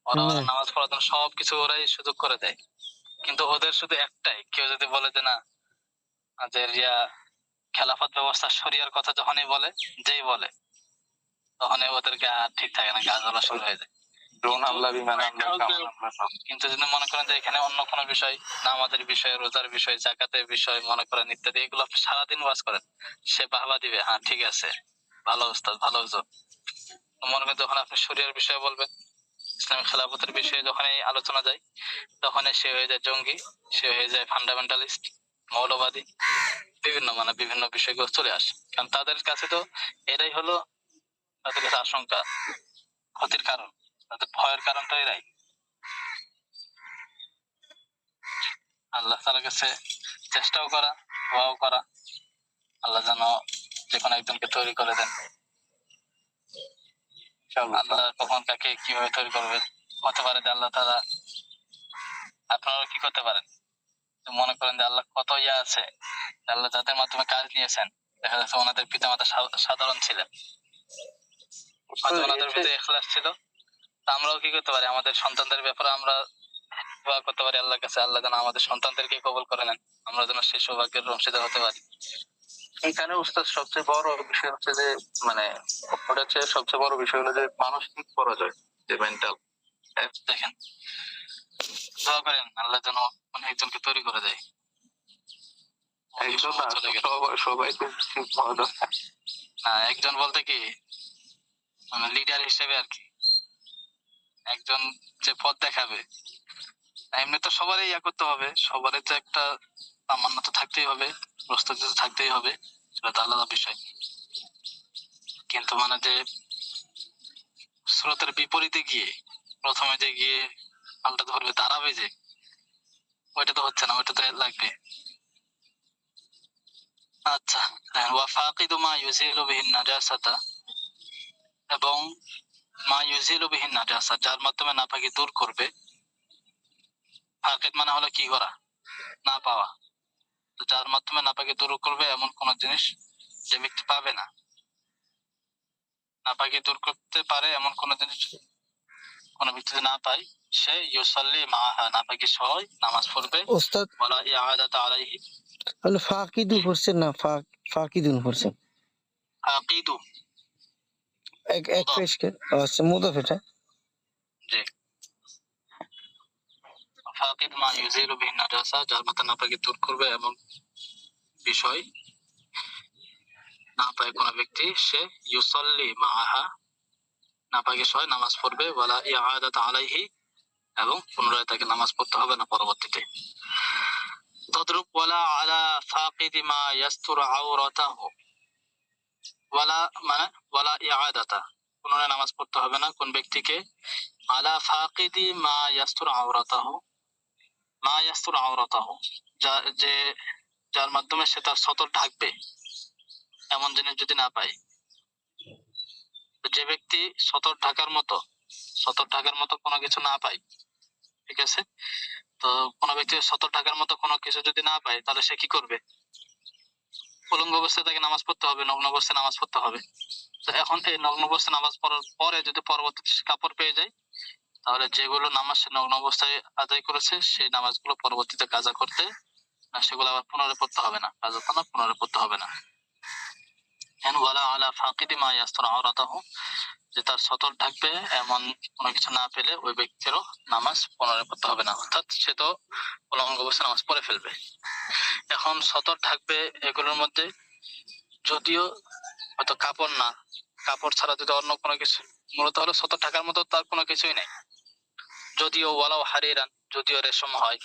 ওরা হ্যাঁ। নামাজ পড়ার জন্য সবকিছু ওরাই সুযোগ করে দেয়। কিন্তু ওদের শুধু একটাই, কেউ যদি বলে যে না, যে রিয়া খেলাফত ব্যবস্থা শরিয়ার কথা যখনই বলে, যেই বলে তখনই ওদেরকে আর ঠিক থাকে না, কাজ বলা শুরু হয়ে যায়। ড্রোন হামলা, বিমান হামলা, কামান হামলা সব। কিন্তু যদি মনে করেন যে এখানে অন্য কোনো বিষয়, নামাজের বিষয়, রোজার বিষয়, জাকাতের বিষয় মনে করেন ইত্যাদি, এগুলো আপনি সারাদিন ওয়াজ করেন, সে বাহবা দিবে, হ্যাঁ ঠিক আছে, ভালো উস্তাদ, ভালো হুজুর। মনে করেন যখন আপনি শরিয়ার বিষয়ে বলবেন, ইসলামিক খেলাফতের বিষয়ে যখন এই আলোচনা যায়, তখন সে হয়ে যায় জঙ্গি, সে হয়ে যায় ফান্ডামেন্টালিস্ট, মৌলবাদী, বিভিন্ন বিষয়গুলো চলে আসে। কারণ তাদের কাছে তো এরাই হলো তাদের কাছে আশঙ্কা, ক্ষতির কারণ, তাদের ভয়ের কারণ তো এরাই। আল্লাহ তাআলার কাছে চেষ্টাও করা, দোয়াও করা, আল্লাহ যেন যে কোনো একজনকে তৈরি করে দেন। ইনশাআল্লাহ। আল্লাহ কখন কাকে কিভাবে তৈরি করবে, হতে পারে যে আল্লাহ তাআলা, আপনারা কি করতে পারেন, তো মনে করেন যে আল্লাহ কত ইয়া আছে, আল্লাহ যাদের মাধ্যমে কাজ নিয়েছেন, দেখা যাচ্ছে ওনাদের পিতামাতা সাধারণ ছিলেন, হয়তো ওনাদের ভিতরে ইখলাস ছিল। তা আমরাও কি করতে পারি, আমাদের সন্তানদের ব্যাপারে আমরা দোয়া করতে পারি আল্লাহর কাছে, আল্লাহ যেন আমাদের সন্তানদেরকে কবুল করে নেন, আমরা যেন সেই সৌভাগ্যের অংশীদার হতে পারি। এখানে উস্তাদ সবচেয়ে বড় বিষয় হচ্ছে যে মানে ওটা হচ্ছে সবচেয়ে বড় বিষয় হলো যে মানসিক পরাজয়, যে মেন্টাল। দেখেন, দোয়া করেন আল্লাহ যেন মানে একজনকে তৈরি করে দেয়। একজন না, চলে গেল সবাই তো ঠিক হওয়া দরকার। না, একজন বলতে কি মানে লিডার হিসেবে আর কি, একজন যে পথ দেখাবে। এমনি তো সবারই ইয়া করতে হবে, সবারই তো একটা তামান্না তো থাকতেই হবে, প্রস্তুতি তো থাকতেই হবে, সেটা তো আলাদা বিষয়। কিন্তু মানে যে স্রোতের বিপরীতে গিয়ে প্রথমে যে গিয়ে পাল্টা ধরবে, দাঁড়াবে যে, ওইটা তো হচ্ছে না, ওইটা তো লাগবে। আচ্ছা, ওয়াফাকিদু মা ইউজিলু বিহিন নাজাসাতা, এবং মা ইউজিলু বিহিন নাজাসা, যার মাধ্যমে নাপাকি দূর করবে। ফাকিদ মানে হলো কি করা, না পাওয়া। তো যার মাধ্যমে নাপাকি দূর করবে এমন কোন জিনিস যে ব্যক্তি পাবে না, নাপাকি দূর করতে পারে এমন কোন জিনিস কোন ব্যক্তি যদি না পায়, সে ইউসাল্লি মাহা, নাপাকি সহ নামাজ পড়বে, ওস্তাদ ওয়ালা ইয়াদাতা আলাইহি। আপনি ফাকিদু পড়ছেন না ফাকিদুন পড়ছেন? ফাকিদু এক পেশকে আচ্ছা, মুদাফ এটা। জি, ফাকিদ মা ইউজিলু বিহিন নাজাসা, যার মাধ্যমে নাপাকি দূর করবে এমন বিষয় না পায় কোন ব্যক্তি, সে ইউসাল্লি মাহা, নাপাকি সহ নামাজ পড়বে, ওয়ালা ইয়াদাতা আলাইহি, এবং পুনরায় তাকে নামাজ পড়তে হবে না পরবর্তীতে। তদ্রুপ ওয়ালা আলা ফাকিদি মা ইয়াসতুরু আওরাতাহু, ওয়ালা মানে ওয়ালা ইয়াদাতা, পুনরায় নামাজ পড়তে হবে না কোন ব্যক্তিকে, আলা ফাকিদি মা ইয়াসতুরু আওরাতাহু, মা ইয়াসতুরু আওরাতাহু, যে যার মাধ্যমে সে তার সতর ঢাকবে এমন জিনিস যদি না পায়। যে ব্যক্তি সতর ঢাকার মতো কোনো কিছু না পায়, ঠিক আছে, তো কোনো ব্যক্তি সতর ঢাকার মতো কোনো কিছু যদি না পায়, তাহলে সে কি করবে, উলঙ্গ অবস্থায় তাকে নামাজ পড়তে হবে, নগ্ন অবস্থায় নামাজ পড়তে হবে। তো এখন এই নগ্ন অবস্থায় নামাজ পড়ার পরে যদি পরবর্তীতে কাপড় পেয়ে যায়, তাহলে যেগুলো নামাজ সে নগ্ন অবস্থায় আদায় করেছে সেই নামাজগুলো পরবর্তীতে কাজা করতে না, সেগুলো আবার পুনরায় পড়তে হবে না, কাজা তো না, পুনরায় পড়তে হবে না। এন ওয়ালা আলা ফাকিদি মা ইয়াসতুর আওরাতাহু, যে তার সতর ঢাকবে এমন কোনো কিছু না পেলে ওই ব্যক্তিরও নামাজ পুনরায় পড়তে হবে না, অর্থাৎ সে তো উলঙ্গ অবস্থায় নামাজ পড়ে ফেলবে। এখন সতর ঢাকবে এগুলোর মধ্যে যদিও হয়তো কাপড় না, কাপড় ছাড়া যদি অন্য কোনো কিছু, মূলত হলো সতর ঢাকার মতো তার কোনো কিছুই নেই। যদিও ওয়ালাও হারিরান, যদিও রেশম হয়,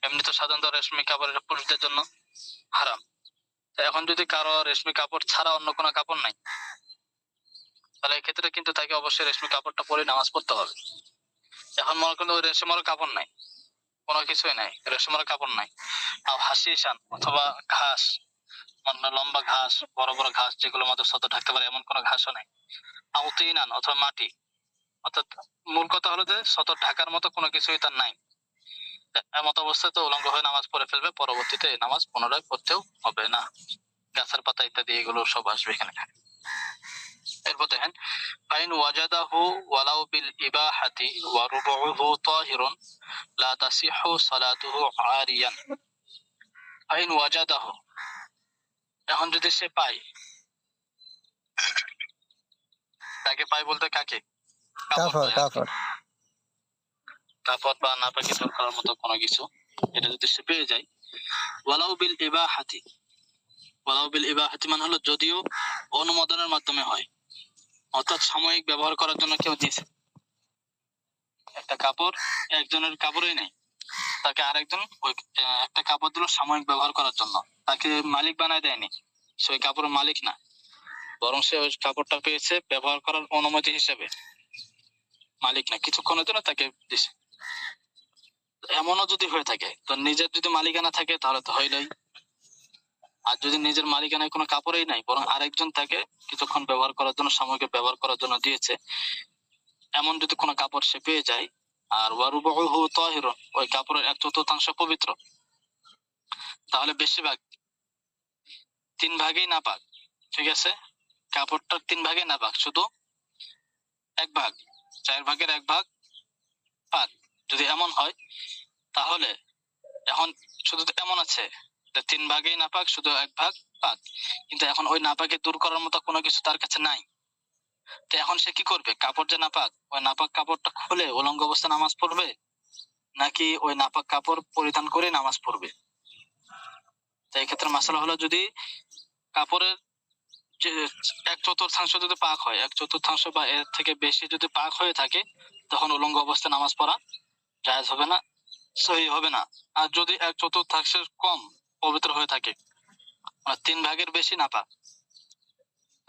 এমনি তো সাধারণত রেশমি কাপড় এটা পুরুষদের জন্য হারাম। তো এখন যদি কারো রেশমি কাপড় ছাড়া অন্য কোনো কাপড় নাই, তাহলে এক্ষেত্রে কিন্তু তাকে অবশ্যই রেশমি কাপড়টা পরে নামাজ পড়তে হবে। এখন মনে করেন ওই রেশমের কাপড় নাই, কোনো কিছুই নাই, রেশমের কাপড় নাই, আর হাসিসান অথবা ঘাস, মানে লম্বা ঘাস, বড় বড় ঘাস যেগুলো মাত্র সতর ঢাকতে পারে এমন কোনো ঘাসও নাই, আউতিনান অথবা মাটি, অর্থাৎ মূল কথা হলো যে সতর ঢাকার মতো কোনো কিছুই তার নাই। এমত অবস্থায় তো উলঙ্গ হয়ে নামাজ পড়ে ফেলবে, পরবর্তীতে এই নামাজ পুনরায় পড়তেও হবে না। গাছের পাতা ইত্যাদি এগুলো সব আসবে এখানে। এরপর দেখেন ফাইন ওয়াজাদাহু ওয়ালাউ বিল ইবাহাতি ওয়া রুবুহু তাহিরুন লা তাসিহু সালাতুহু আরিয়ান। ফাইন ওয়াজাদাহু, এখন যদি সে পায়, তাকে পায় বলতে কাকে? কাফর কাফর কাপড় বা নাপাকি দূর করার মতো কোনো কিছু, এটা যদি সে পেয়ে যায়, ওয়ালাউ বিল ইবাহাতি, ওয়ালাউ বিল ইবাহাতি মানে হলো যদিও অনুমোদনের মাধ্যমে হয়, অর্থাৎ সাময়িক ব্যবহার করার জন্য কেউ দিয়েছে একটা কাপড়, একজনের কাপড়ই নেই, তাকে আরেকজন ওই একটা কাপড় দিল সাময়িক ব্যবহার করার জন্য, তাকে মালিক বানায় দেয়নি, সে ওই কাপড়ের মালিক না, বরং সে ওই কাপড়টা পেয়েছে ব্যবহার করার অনুমতি হিসেবে, মালিক না, কিছুক্ষণের জন্য তাকে দিছে। এমনও যদি হয়ে থাকে, তো নিজের যদি মালিকানা থাকে তাহলে তো হইলই, আর যদি নিজের মালিকানায় কোনো কাপড়ই নাই বরং আরেকজন তাকে কিছুক্ষণ ব্যবহার করার জন্য, সাময়িক ব্যবহার করার জন্য দিয়েছে, এমন যদি কোনো কাপড় সে পেয়ে যায়, আর ওয়ারুবুহু তাহিরুন, ওই কাপড়ের 1/4 পবিত্র, তাহলে বেশিরভাগ 3 ভাগেই নাপাক, ঠিক আছে, কাপড়টার 3 ভাগে নাপাক, শুধু 1 ভাগ, 4 ভাগের 1 ভাগ পাক। যদি এমন হয় তাহলে এখন শুধু তো এমন আছে 3 ভাগেই নাপাক, শুধু 1 ভাগ পাক, কিন্তু এখন ওই নাপাকে দূর করার মতো কোনো কিছু তার কাছে নাই। তো এখন সে কি করবে? কাপড় যে নাপাক, ওই নাপাক কাপড়টা খুলে উলঙ্গ অবস্থায় নামাজ পড়বে, নাকি ওই নাপাক কাপড় পরিধান করে নামাজ পড়বে? তো এই ক্ষেত্রে মাসালা হলো, যদি কাপড়ের যে 1/4 যদি পাক হয়, 1/4 বা এর থেকে বেশি যদি পাক হয়ে থাকে, তখন উলঙ্গ অবস্থায় নামাজ পড়া জায়েজ হবে না, সহি হবে না। আর যদি 1/4 কম পবিত্র হয়ে থাকে, 3 ভাগের বেশি না পাক,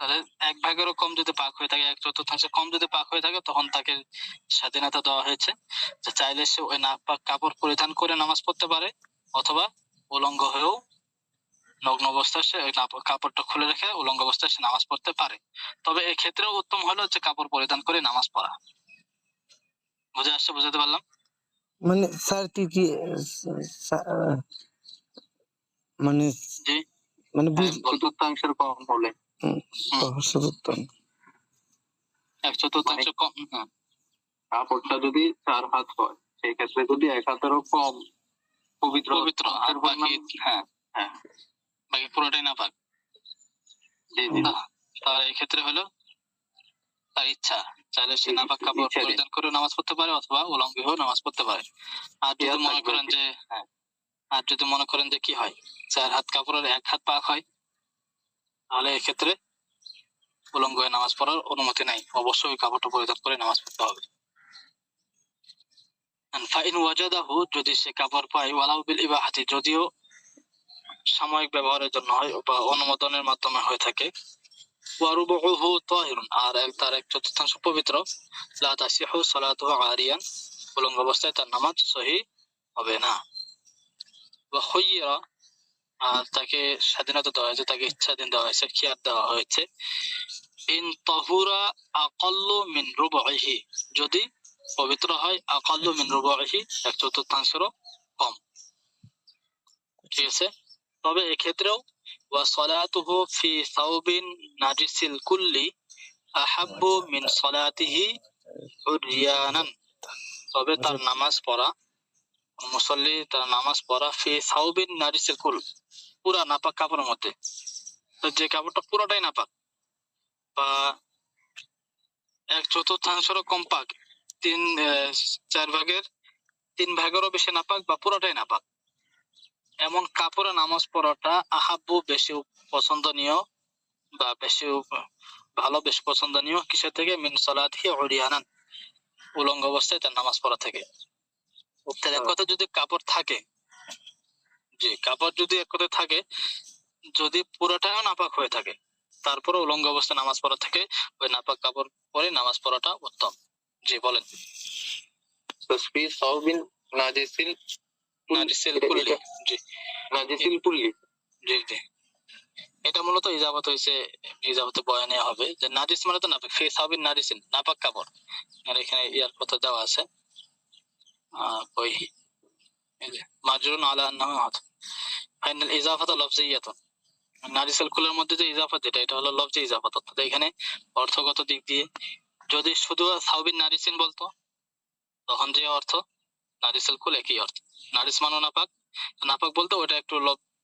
তাহলে 1 ভাগেরও কম যদি পাক হয়ে থাকে, 1/4 কম যদি পাক হয়ে থাকে, তখন তাকে স্বাধীনতা দেওয়া হয়েছে যে চাইলে সে ওই নাপাক কাপড় পরিধান করে নামাজ পড়তে পারে, অথবা উলঙ্গ হয়েও নগ্ন অবস্থায় সে ওই কাপড়টা খুলে রেখে উলঙ্গ অবস্থায় সে নামাজ পড়তে পারে। তবে এক্ষেত্রেও উত্তম হলো যে কাপড় পরিধান করে নামাজ পড়া। বুঝে আসছে? বুঝাতে পারলাম? মানে স্যার কি মানে জি, মানে চতুর্থাংশের কম হলে, সদুত্তর 1/4 কম, কাপড়টা যদি 4 হাত হয়, সেই ক্ষেত্রে যদি 1 হাতেরও কম পবিত্র পবিত্র, আর বাকি, হ্যাঁ হ্যাঁ, বাকি পুরোটাই না পাক, জি জি, তাহলে এই ক্ষেত্রে হলো তার ইচ্ছা, চাইলে সে নাপাক কাপড় ইচ্ছা দিয়ে। পরিধান করে নামাজ পড়তে পারে, অথবা উলঙ্গ হয়েও নামাজ পড়তে পারে। আর যদি ইচ্ছা মনে থাকবে করেন আর কি। যে, আর যদি মনে করেন যে কি হয়, 4 হাত কাপড়ের 1 হাত পাক হয়, তাহলে এক্ষেত্রে উলঙ্গ হয়ে নামাজ পড়ার অনুমতি নাই, অবশ্যই ওই কাপড়টা পরিধান করে নামাজ পড়তে হবে। ফাইন ওয়াজাদাহু, যদি সে কাপড় পায়, ওয়ালাউ বিল ইবাহাতি, যদিও সাময়িক ব্যবহারের জন্য হয় বা অনুমোদনের মাধ্যমে হয়ে থাকে, ওয়ারুবুহু তাহিরুন, আর তার 1/4 পবিত্র, লা তাসিহু সালাতুহু আরিয়ান, উলঙ্গ অবস্থায় তার নামাজ সহি হবে না। ওয়া খুয়িরা, আর তাকে স্বাধীনতা দেওয়া হয়েছে, তাকে ইচ্ছাধীন দেওয়া হয়েছে, খিয়ার দেওয়া হয়েছে, ইন তাহুরা আকাল্লু মিন রুবুহি, যদি পবিত্র হয় আকাল্লু মিন রুবুহি, 1/4 কম, ঠিক আছে। তবে এক্ষেত্রেও ওয়া সালাতুহু ফি সাওবিন নাজিসিল কুল্লি আহাব্বু মিন সালাতিহি উরয়ানান, তবে তার নামাজ পড়া মুসল্লি তার নামাজ পড়া ফি সাউবিন নারিসিল কুল, পুরা নাপাক কাপড়ের মধ্যে। তো যে কাপড়টা পুরোটাই নাপাক বা এক চতুর্থাংশেরও কম পাক, 4/3 বেশি নাপাক বা পুরোটাই নাপাক, এমন কাপড়ে নামাজ পড়াটা আহাব্বু বেশি পছন্দনীয় বা বেশি ভালো, বেশি পছন্দনীয় কিসের থেকে? মিন সালাতিহি উরিয়ানান, উলঙ্গ অবস্থায় তার নামাজ পড়া থেকে। তাহলে এক কথা যদি কাপড় থাকে, যে কাপড় যদি এক কথা থাকে, যদি পুরোটাও নাপাক হয়ে থাকে তারপরে উলঙ্গ অবস্থায় নামাজ পড়া থেকে ওই নাপাক কাপড় পরে নামাজ পড়াটা উত্তম। জি বলেন। ফি সাউবিন নাজিসিল নাজিসিল কুল্লি, জি নাজিসিল কুল্লি। জি জি, এটা মূলত ইজাফত হয়েছে, ইজাফতে বয়ানে হবে যে নাজিস মানে তো নাপাক, ফি সাউবিন নাজিসিন নাপাক কাপড়। আর এখানে ইয়ার কথা দেওয়া আছে ওই মাজরুন আলা আন্নাহু হাত, ফাইনাল ইজাফাত লফজিয়াতুন। নারিসাল কুলের মধ্যে যে ইজাফাত, যেটা এটা হলো লফজি ইজাফাত, অর্থাৎ এখানে অর্থগত দিক দিয়ে যদি শুধু সাউবিন নারিসিন বলতো তখন যে অর্থ, নারিসাল কুল একই অর্থ। নারিস মানো নাপাক, নাপাক বলতে ওটা একটু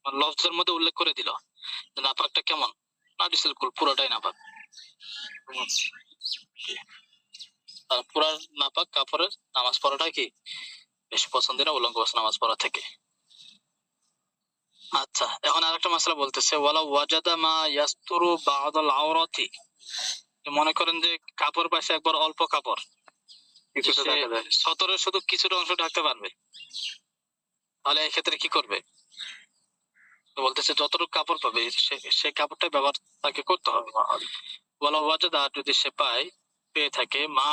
লফজের মধ্যে উল্লেখ করে দিল নাপাকটা কেমন, নারিসাল কুল পুরোটাই নাপাক। আর পুরা নাপাক কাপড়ের নামাজ পড়াটা কি বেশি পছন্দের উলঙ্গ অবস্থায় নামাজ পড়া থেকে। আচ্ছা, এখন আরেকটা মাসলা বলতেছে, ওয়ালা ওয়াজাদা মা ইয়াসতুরু বা'দাল আওরাতি, মনে করেন যে কাপড় পাশে একবার অল্প কাপড়, কিছুটা সে দেখা যায়। সতরের শুধু কিছুটা অংশ ঢাকতে পারবে, তাহলে এই ক্ষেত্রে কি করবে? তো বলতেছে যতটুকু কাপড় পাবে সে কাপড়টা ব্যবহার তাকে করতে হবে। ওয়ালা ওয়াজাদা, যদি সে পায়, পেয়ে থাকে, মা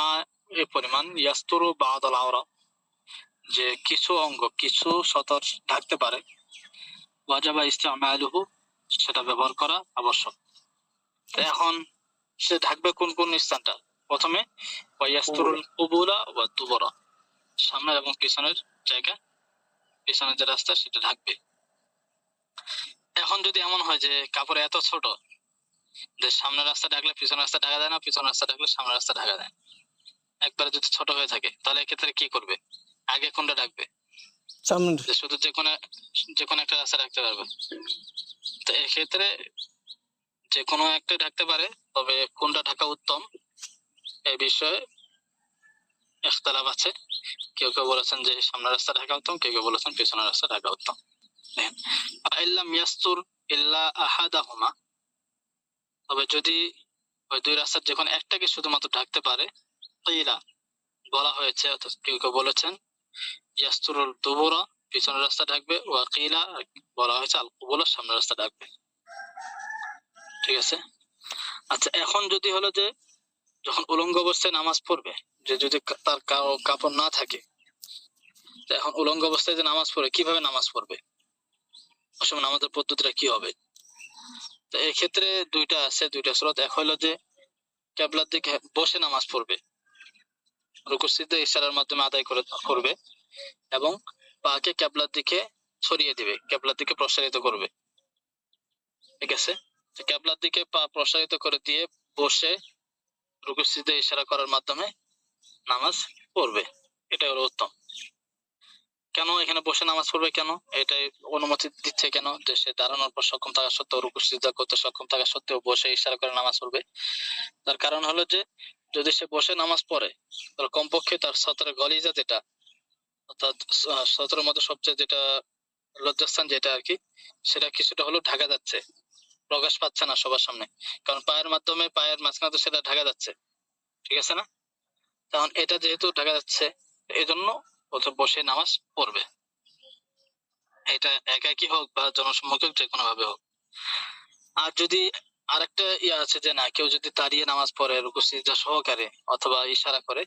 এই পরিমাণ, ইয়াসতুরু বা'দাল আওরা, যে কিছু অঙ্গ, কিছু সতর ঢাকতে পারে, ওয়াজাবা ইস্তেমালুহু, সেটা ব্যবহার করা আবশ্যক। তো এখন সে ঢাকবে কোন কোন স্থানটা? প্রথমে ওয়াইয়াসতুরুল কুবুলা ওয়া দুবরা, সামনের এবং পিছনের জায়গা, পিছনের যে রাস্তা সেটা ঢাকবে। এখন যদি এমন হয় যে কাপড় এত ছোট যে সামনের রাস্তা ঢাকলে পিছনের রাস্তা ঢাকা যায় না, পিছনের রাস্তা ঢাকলে সামনের রাস্তা ঢাকা যায় না, একবারে যদি ছোট হয়ে থাকে, তাহলে এক্ষেত্রে কি করবে? আগে কোনটা ঢাকবে? সামনে যে শুধু যে কোনো একটা রাস্তা ঢাকতে পারবে। তো এক্ষেত্রে যে কোনো একটা ঢাকতে পারে, তবে কোনটা ঢাকা উত্তম এই বিষয়ে ইখতিলাফ আছে। কেউ কেউ বলেছেন যে সামনের রাস্তা ঢাকা উত্তম, কেউ কেউ বলেছেন পিছনের রাস্তা ঢাকা উত্তম। দেখেন, আইল্লাম ইয়াসতুর ইল্লা আহাদাহুমা, তবে যদি ওই দুই রাস্তার যে কোনো একটাকে শুধুমাত্র ঢাকতে পারে, কিলা, বলা হয়েছে, অর্থাৎ কেউ কেউ বলেছেন ইয়াসতুরুল দুবুরা, পিছনের রাস্তা ঢাকবে, ওয়া কিলা, বলা হয়েছে আল কুবুলা, সামনের রাস্তা ঢাকবে। ঠিক আছে। আচ্ছা, এখন যদি হলো যে যখন উলঙ্গ অবস্থায় নামাজ পড়বে, যে যদি তার কাপড় না থাকে, তো এখন উলঙ্গ অবস্থায় যে নামাজ পড়বে, কিভাবে নামাজ পড়বে, আসলে নামাজের পদ্ধতিটা কি হবে? তো এই ক্ষেত্রে দুইটা আছে, দুইটা সুরত। এক হলো যে কিবলার দিকে বসে নামাজ পড়বে, রুকু সিজদা ইশারার মাধ্যমে আদায় করবে, এবং পাকে কিবলার দিকে ছড়িয়ে দিবে, কিবলার দিকে প্রসারিত করবে। ঠিক আছে। কিবলার দিকে পা প্রসারিত করে দিয়ে বসে রুকু সিজদা ইশারা করার মাধ্যমে নামাজ পড়বে, এটা হলো উত্তম। কেন এখানে বসে নামাজ পড়বে? কেন এটাই অনুমতি দিচ্ছে? কেন যে সে দাঁড়ানোর পর সক্ষম থাকা সত্ত্বেও, রুকু সিজদা করতে সক্ষম থাকা সত্ত্বেও বসে ইশারা করে নামাজ পড়বে। তার কারণ হলো যে যদি সে বসে নামাজ পড়ে, তাহলে কমপক্ষে তার সতরের গলিজা, যেটা অর্থাৎ সতরের মধ্যে সবচেয়ে যেটা লজ্জাস্থান যেটা আর কি, সেটা কিছুটা হলেও ঢাকা যাচ্ছে, প্রকাশ পাচ্ছে না সবার সামনে, কারণ পায়ের মাধ্যমে, পায়ের মাঝখানে তো সেটা ঢাকা যাচ্ছে। ঠিক আছে না? তখন এটা যেহেতু ঢাকা যাচ্ছে, এই জন্য বসে নামাজ পড়বে, এটা একাকি হোক বা জনসম্মুখে যে কোনো ভাবে হোক। আর যদি আরেকটা ইয়ে আছে যে না, কেউ যদি দাঁড়িয়ে নামাজ পড়ে রুকু সিজদা সহকারে অথবা ইশারা করে,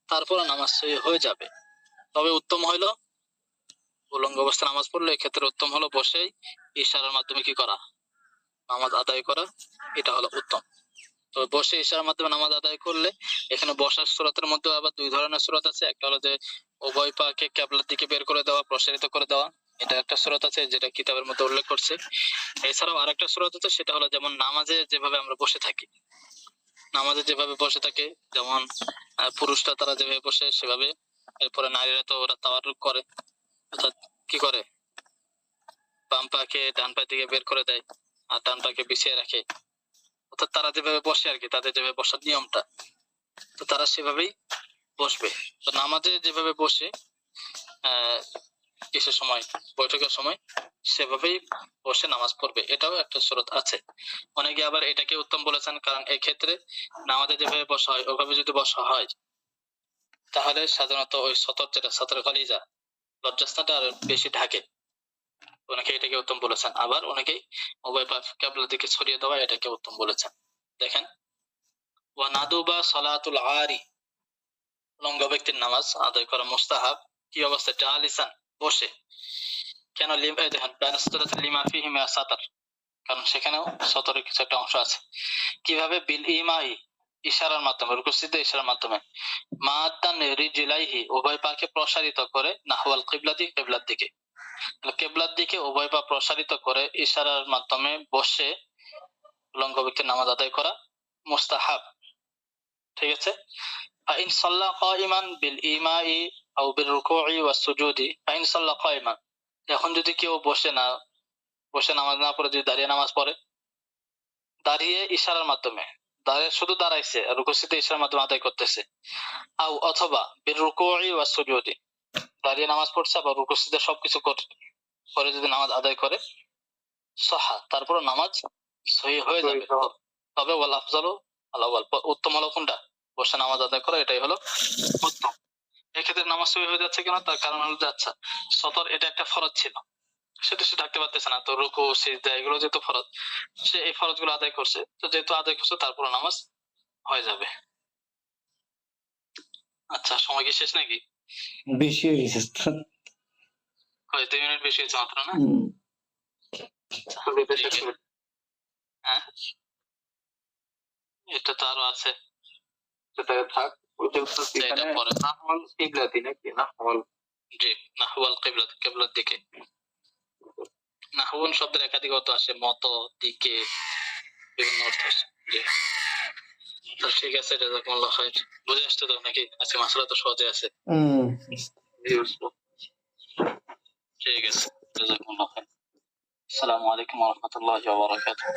তারপরে নামাজ হয়ে যাবে। তবে উত্তম হইলো উলঙ্গ অবস্থায় নামাজ পড়লে এক্ষেত্রে উত্তম হলো বসেই ইশারার মাধ্যমে কি করা, নামাজ আদায় করা, এটা হলো উত্তম। তো বসে ইশারার মাধ্যমে নামাজ আদায় করলে, এখানে বসার সূরাতের মধ্যে আবার দুই ধরনের সূরাত আছে। একটা হলো যে উভয় পাকে কিবলার দিকে বের করে দেওয়া, প্রসারিত করে দেওয়া, এটা একটা সূরাত আছে যেটা কিতাবের মধ্যে উল্লেখ করছে। এছাড়াও আরেকটা সূরাত আছে, সেটা হলো যেমন নামাজে যেভাবে আমরা বসে থাকি, নামাজে যেভাবে বসে থাকে, যেমন পুরুষরা তারা যেভাবে বসে সেভাবে, এরপরে নারীরা তো ওরা তাওয়ারুক করে, অর্থাৎ কি করে, বাম পাকে ডান পা দিকে বের করে দেয় আর ডান পাকে বিছিয়ে রাখে, অর্থাৎ তারা যেভাবে বসে আর কি, তাদের যেভাবে বসার নিয়মটা, তো তারা সেভাবেই বসবে। তো নামাজে যেভাবে বসে আহ কিসের সময়, বৈঠকের সময় সেভাবেই বসে নামাজ পড়বে, এটাও একটা সুরত আছে। অনেকে আবার এটাকে উত্তম বলেছেন, কারণ এই ক্ষেত্রে নামাজে যেভাবে বসা হয় ওভাবে যদি বসা হয় তাহলে সাধারণত ওই সতর, যেটা সতর কলিজা, লজ্জাস্থানটা আরো বেশি ঢাকে। অনেকে এটাকে উত্তম বলেছেন, আবার অনেকেই উভয় পা কিবলার দিকে ছড়িয়ে দেওয়া এটাকে উত্তম বলেছেন। দেখেন, ওয়া নাদুবা সালাতুল আরি, উলঙ্গ ব্যক্তির নামাজ আদায় করা মুস্তাহাব কি অবস্থায়, জালিসান, বসে। কেন, দেখেন লিমা ফিহি মিনাস সাতার, কারণ সেখানেও সতরের কিছু একটা অংশ আছে। কিভাবে, বিল ইমাই, ইশারার মাধ্যমে, রুকুসিতে ইশারার মাধ্যমে, মাদ্দান রিজলাইহি, উভয় পাকে প্রসারিত করে, নাহওয়াল কিবলাতি, কিবলার দিকে, কিবলার দিকে উভয় পা প্রসারিত করে ইশারার মাধ্যমে বসে উলঙ্গ ব্যক্তির নামাজ আদায় করা মুস্তাহাব। ঠিক আছে। ফাইন সাল্লা কাইমান বিল ইমাই আও বিল রুকুই ওয়াস সুজুদি, ফাইন সাল্লা কাইমান, এখন যদি কেউ বসে নামাজ না পড়ে যদি দাঁড়িয়ে নামাজ পড়ে, দাঁড়িয়ে ইশারার মাধ্যমে, দাঁড়িয়ে শুধু দাঁড়াইছে আর রুকুসিতে ইশারার মাধ্যমে আদায় করতেছে, আও অথবা বিল রুকুই ওয়াস সুজুদি, দাঁড়িয়ে নামাজ পড়ছে আবার রুকুসিতে সবকিছু করে যদি নামাজ আদায় করে, সহা, তারপর নামাজ সহি হয়ে যাবে। তবে ওয়াল আফজালু আল-আউয়াল, উত্তম হলো কোনটা, বসে নামাজ আদায় করা, এটাই হলো উত্তম। এক্ষেত্রে নামাজ সহি হয়ে যাচ্ছে কেন, তার কারণ হলো যাচ্ছে সতর এটা একটা ফরজ ছিল, সেটা সে ঢাকতে পারতেছে না, তো রুকু সিজদা এগুলো যেহেতু ফরজ, সে এই ফরজ গুলো আদায় করছে, তো যেহেতু আদায় করছে তারপর নামাজ হয়ে যাবে। আচ্ছা, সময় কি শেষ নাকি? বেশি হয়ে গেছে উস্তাদ। 2 মিনিট বেশি হয়েছে মাত্র না? আচ্ছা, তো এটা ঠিক শেষ আছে। করে হ্যাঁ, এটা তো আরো আছে, সেটা থাক। ওইটা হচ্ছে এটা এখানে পরে। নাহওয়াল কিবলাতি নাকি, নাহওয়াল জি, নাহওয়াল কিবলা, কিবলার দিকে। নাহওয়ান শব্দের একাধিক অর্থ আসে, মত, দিকে, বিভিন্ন অর্থ আসে। জি, তো ঠিক আছে, জাযাকুমুল্লাহ খাইর। বুঝে আসছে তো নাকি? আজকে মাসলা তো সহজে আছে। ঠিক আছে, জাযাকুমুল্লাহ খাইর। আসসালামু আলাইকুম ওয়া রাহমাতুল্লাহি ওয়া বারাকাতুহু।